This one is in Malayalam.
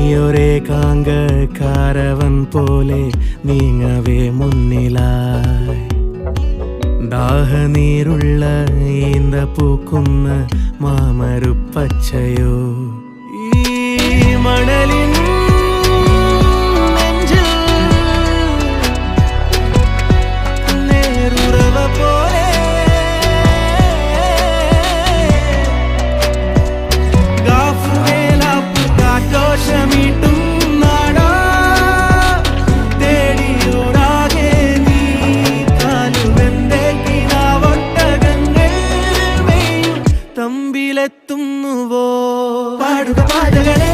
നീയൊരേകാങ്ക കാരവൻ പോലെ നീങ്ങവേ മുന്നിലായി ദാഹനീരുള്ള ഈന്ത പൂക്കുന്ന മാമരുപ്പച്ചയോ ഈ മണലിൻ നെഞ്ചിൽ നേരുറവ പോലെ ഗാഫുവേലാപ്പു കാറ്റോഷമീട്ടും നാടാ തേടിയോരാകെ നീ കാലുവെന്റെ കിനാവൊട്ടകങ്ങൾ മെയ്യും തമ്പിലെത്തുന്നുവോ പാടുക പാതകളെ